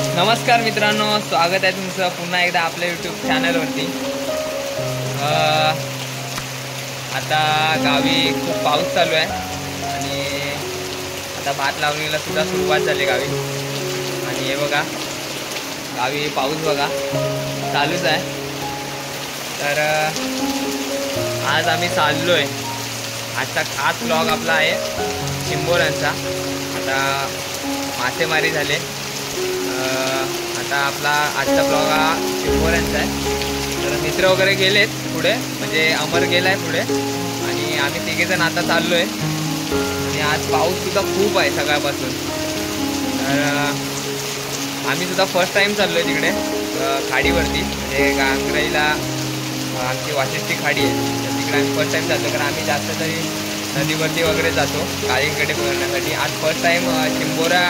नमस्कार मित्रांनो, स्वागत आहे तुमचं पुन्हा एकदा आपल्या यूट्यूब चॅनलवरती। आता गावी खूप पाऊस चालू आहे आणि आता भात लावणीला सुद्धा सुरुवात झाली गावी। आणि हे बघा गावी पाऊस बघा चालूच आहे। तर आज आम्ही चाललो आहे। आजचा खास ब्लॉग आपला आहे चिंबोऱ्यांचा। आता मासेमारी झाले, आता आपला आजचा ब्लॉग हा चिंबोऱ्यांचा आहे। तर मित्र वगैरे गेलेत पुढे, म्हणजे अमर गेलाय पुढे आणि आम्ही तिघेजण आता चाललो आहे। आणि आज पाऊससुद्धा खूप आहे सकाळपासून। तर आम्ही सुद्धा फर्स्ट टाईम चाललो आहे तिकडे खाडीवरती, म्हणजे गांगराईला आमची वाशिष्ठी खाडी आहे। तर तिकडे आम्ही फर्स्ट टाईम चाललो, कारण आम्ही जास्त तरी नदीवरती वगैरे जातो काळीकडे पकडण्यासाठी। आज फर्स्ट टाईम चिंबोरा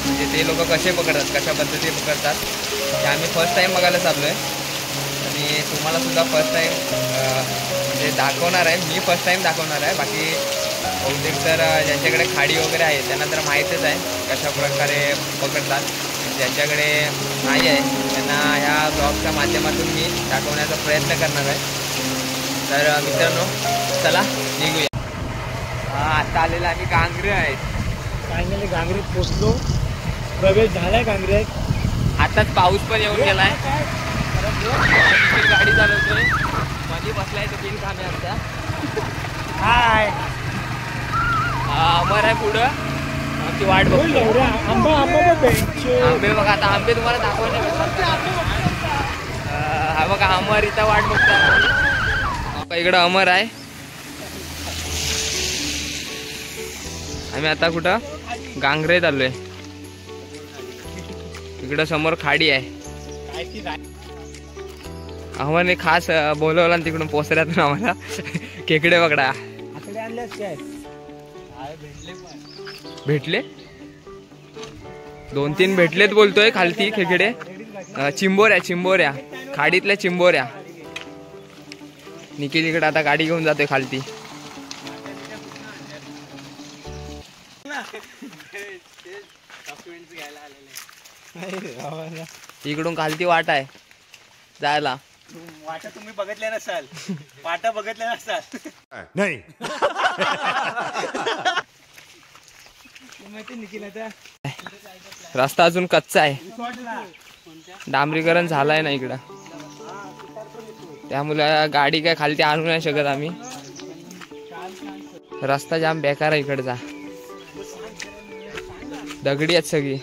म्हणजे ते लोक कसे पकडतात, कशा पद्धतीने पकडतात ते आम्ही फर्स्ट टाईम बघायला चाललो आहे। आणि तुम्हाला सुद्धा फर्स्ट टाईम म्हणजे दाखवणार आहे, मी फर्स्ट टाईम दाखवणार आहे। बाकी बहुतेक तर ज्यांच्याकडे खाडी वगैरे आहे त्यांना तर माहीतच आहे कशा प्रकारे पकडतात। ज्यांच्याकडे नाही आहे त्यांना ह्या ब्लॉगच्या माध्यमातून मी दाखवण्याचा प्रयत्न करणार आहे। तर मित्रांनो चला निघूया। आता आलेला आम्ही गांगरे आहेत। फायनली गांगरीत पोचलो, प्रवेश झालाय गांगरीत। आताच पाऊस पण येऊन गेलाय। गाडी चालवतोय, मध्ये बसलाय तो बिल कामे आमच्या। हाय अमर आहे पुढं, आमची वाट बघतो। आंबे बघा, आता आंबे तुम्हाला दाखवणे हा बघा अमर इथं वाट बघतो। इकडं अमर आहे। आम्ही आता कुठं गांगरेत आलोय। इकडं समोर खाडी आहे। अमरने खास बोलवला तिकडून पोसऱ्यातून आम्हाला खेकडे पकडा। भेटले 2-3 भेटलेत बोलतोय खालती खेकडे। चिंबोऱ्या खाडीतल्या चिंबोऱ्या। निखिल इकडे आता गाडी घेऊन जातोय खालती। इकडून खालती वाट आहे जायला। वाटा तुम्ही बघितल्या नसाल, वाटा बघितल्या नसाल नाही। रस्ता अजून कच्चा आहे, डांबरीकरण झालाय ना इकडं, त्यामुळे गाडी काय खालती आणू नाही शकत आम्ही। रस्ता जाम बेकार आहे इकडचा, दगडी आहेत सगळी।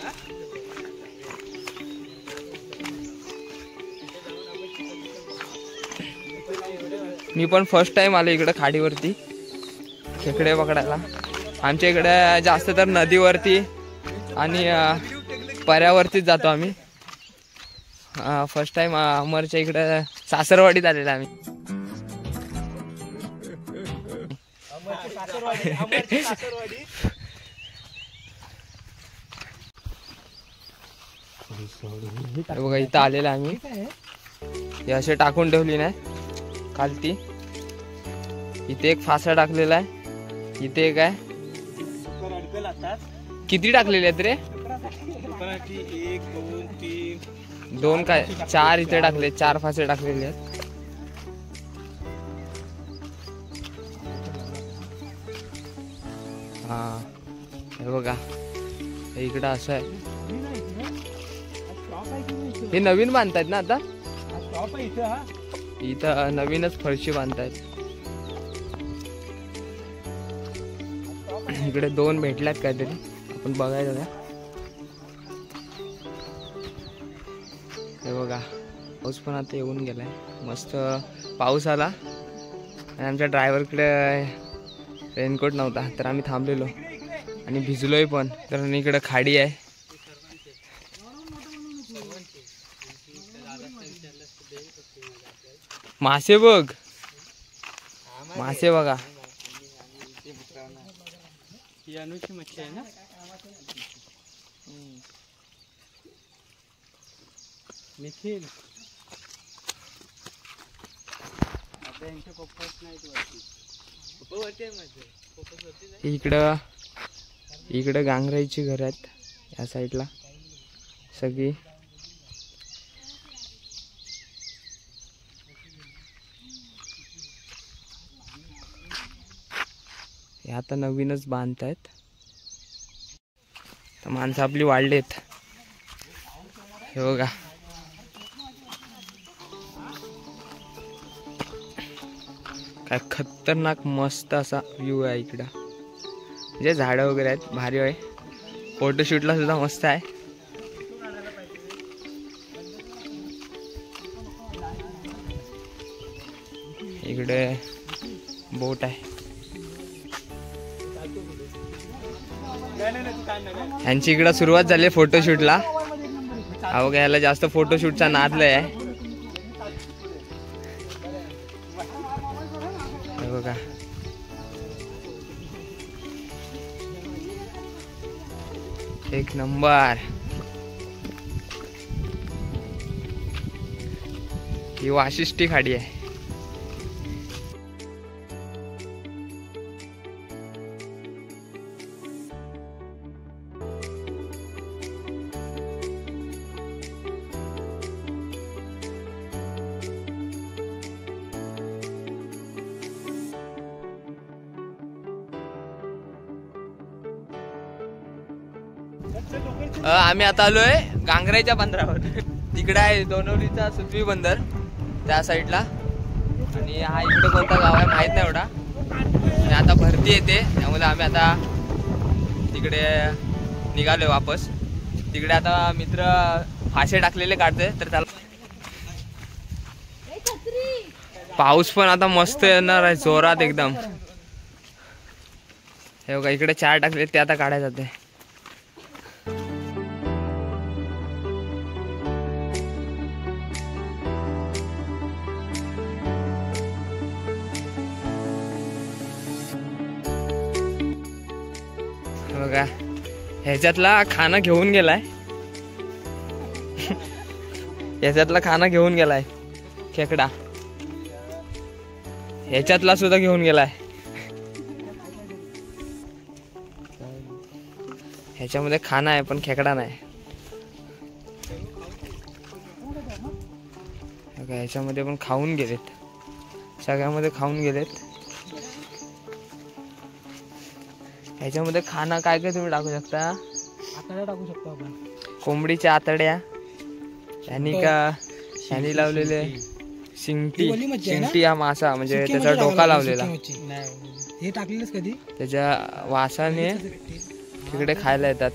मी पण फर्स्ट टाइम आलो इकडे खाडीवरती खेकडे पकडायला। आमच्या इकडे जास्त तर नदीवरती आणि पर्यावरतीच जातो आम्ही। फर्स्ट टाइम अमरच्या इकडे सासरवाडीत आलेला आम्ही। बघा इथं आलेला आम्ही, हे असे टाकून ठेवली नाही खालती। इथे एक फासा टाकलेला आहे, इथे एक आहे। किती टाकलेले आहेत रे? 1 2 3 2 काय 4 इथे टाकले, 4 फासे टाकलेले आहेत। हा हे बघा इकडं असं आहे। हे नवीन बांधतायत ना आता, इथं नवीनच फरशी बांधतायत। इकडे 2 भेटल्यात काहीतरी, आपण बघायचं का? हे बघा पाऊस पण आता येऊन गेलाय, मस्त पाऊस आला। आणि आमच्या ड्रायव्हरकडे रेनकोट नव्हता, तर आम्ही थांबलेलो आणि भिजलोय पण। तर इकडे खाडी आहे, मासे बघ, मासे बघा। ही अनुची मच्छी आहे ना। निखिल आता यांच्या पप्पाच नाहीत वरती, इकडं गांगराईची घर आहेत या साईडला। सगळी. हे आता नवीनच बांधतायत. तर माणसं आपली वाढलेत. हे बघा काय खतरनाक मस्त असा व्ह्यू आहे इकडं. म्हणजे झाडं वगैरे आहेत, भारी आहे. फोटोशूटला सुद्धा मस्त आहे. इकडे बोट आहे. यांची इकडं सुरुवात झाली फोटोशूटला. अहो याला जास्त फोटोशूटचा नाद लय आहे. हे बघा एक नंबर. ही वाशिष्ठी खाडी आहे. आम्ही आता आलोय गांगराईच्या बंदरावर. तिकडे आहे दोनवलीचा सुतवी बंदर त्या साईडला. आणि हा इकडे कोणता गाव आहे माहित नाही एवढा. आणि आता भरती येते त्यामुळे आम्ही आता तिकडे निघालोय वापस. तिकडे आता मित्र फाशे टाकलेले काढते. तर त्याला पाऊस पण आता मस्त येणार आहे जोरात एकदम. हे बघा इकडे 4 टाकले ते आता काढायला जाते. बघा ह्याच्यातला खाना घेऊन गेलाय. ह्याच्यातला खाना घेऊन गेलाय खेकडा. ह्याच्यातला सुद्धा घेऊन गेलाय. ह्याच्यामध्ये खाना आहे पण खेकडा नाही. ह्याच्यामध्ये पण खाऊन गेलेत. सगळ्यामध्ये खाऊन गेलेत. ह्याच्यामध्ये खाना काय काय तुम्ही टाकू शकता. आतड्या टाकू शकतो आपण. कोंबडीच्या आतड्या. ह्यानी लावलेले शिंगटी. शिंगटी हा मासा म्हणजे त्याचा डोका लावलेला. हे टाकलेलंच कधी. त्याच्या वासाने तिकडे खायला येतात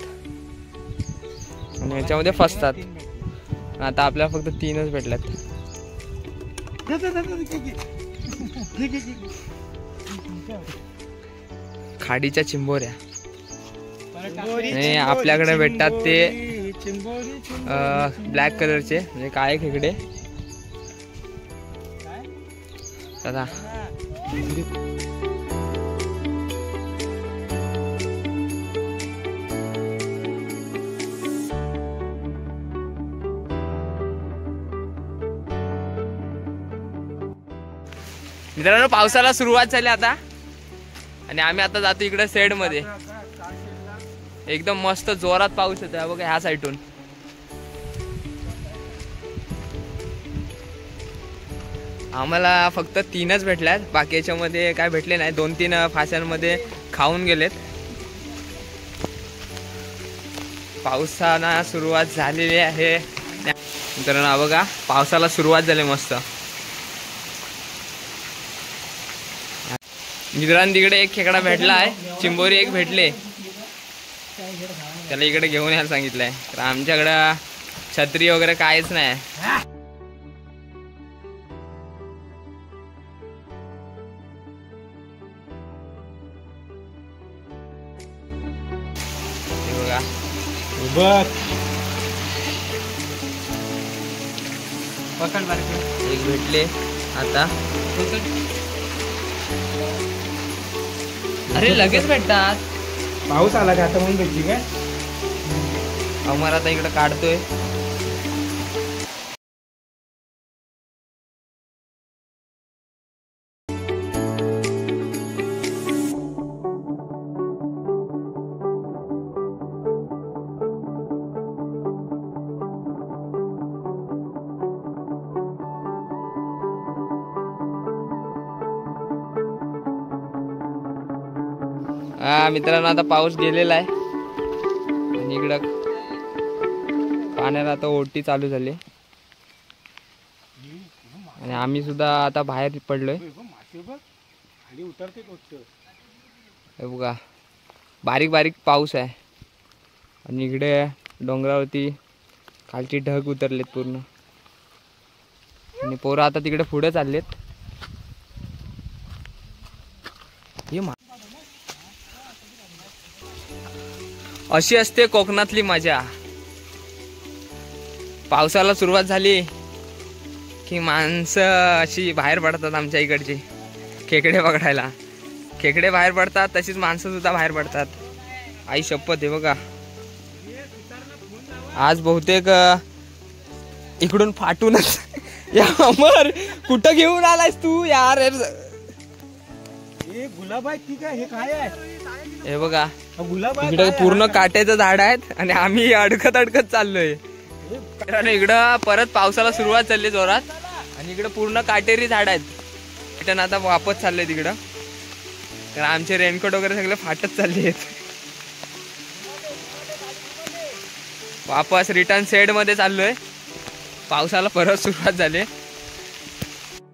आणि ह्याच्यामध्ये फसतात. आता आपल्याला फक्त 3च भेटल्यात. खाडीच्या चिंबोऱ्या. आणि आपल्याकडे भेटतात ते ब्लॅक कलरचे म्हणजे काळे खेकडे. दादा मित्रांनो पावसाला सुरुवात झाली आता. आणि आम्ही आता जातो इकडे सेड मध्ये. एकदम मस्त जोरात पाऊस येतो बघा ह्या साईडून. आम्हाला फक्त 3च भेटल्यात. बाकीच्या मध्ये काय भेटले नाही. 2-3 फाशांमध्ये खाऊन गेलेत. पावसाला सुरुवात झालेली आहे. मित्रांनो बघा पावसाला सुरुवात झाली मस्त. मित्रांनो तिकडे एक खेकडा भेटला आहे. चिंबोरी एक भेटले. त्याला इकडे घेऊन यायला सांगितलंय. तर आमच्याकडं छत्री वगैरे काहीच नाही. बघा पकड बारके. एक भेटले आता. अरे लगेच भेटतात. पाऊस आला का आता म्हणून भेटली काय. अमर आता इकडे काढतोय. हा मित्रांनो, आता पाऊस गेलेला आहे आणि इकडं पाण्याला आता ओटी चालू झाली आणि आम्ही सुद्धा आता बाहेर पडलोय. हे बघा बारीक बारीक पाऊस आहे आणि इकडे डोंगरावरती खालची ढग उतरलेत पूर्ण आणि पोरं आता तिकडे पुढे चाललेत. अशी असते कोकणातली मजा. पावसाला सुरुवात झाली की माणसं अशी बाहेर पडतात. आमच्या इकडची खेकडे पकडायला खेकडे बाहेर पडतात, तशीच माणसं सुद्धा बाहेर पडतात. आई शपथ आहे बघा, आज बहुतेक इकडून फाटूनच. या अमर कुठं घेऊन आलायस तू यार? गुलाब आहे ठीक आहे. हे काय आहे? हे बघा गुलाब आहे. इकडे पूर्ण काट्याचं झाड आहेत आणि आम्ही अडकत अडकत चाललोय. इकडं परत पावसाला सुरुवात झाली जोरात आणि इकडे पूर्ण काटेरी झाड आहेत. रिटर्न आता वापस चाललोय तिकडं, तर आमचे रेनकोट वगैरे सगळे फाटत चालले आहेत. वापस रिटर्न सेड मध्ये चाललोय. पावसाला परत सुरुवात झाली.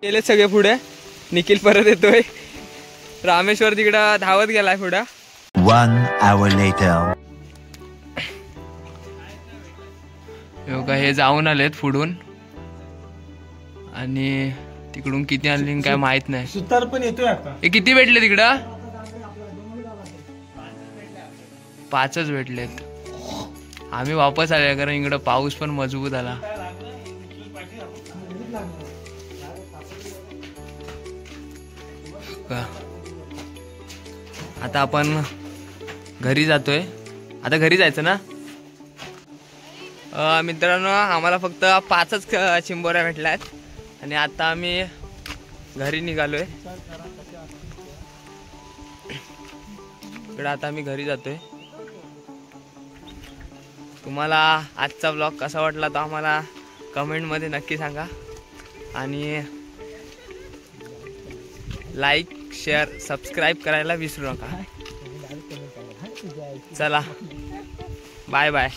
गेले सगळे पुढे. निखिल परत येतोय. रामेश्वर तिकडं धावत गेलाय पुढं. 1 hour later. हे जाऊन आलेत पुढून आणि तिकडून किती आणली काय माहित नाही. सुतार पण येतोय आता. हे किती भेटले तिकडं? 5च भेटलेत. आम्ही वापस आले कारण इकडं पाऊस पण मजबूत आला. आता आपण घरी जातोय. आता घरी जायचं ना मित्रांनो. आम्हाला फक्त 5च चिंबोऱ्या भेटल्यात आणि आता आम्ही घरी निघालोय. इकडे आता आम्ही घरी जातोय. तुम्हाला आजचा ब्लॉग कसा वाटला तो आम्हाला कमेंटमध्ये नक्की सांगा आणि लाईक शेअर सबस्क्राईब करायला विसरू नका. चला बाय बाय.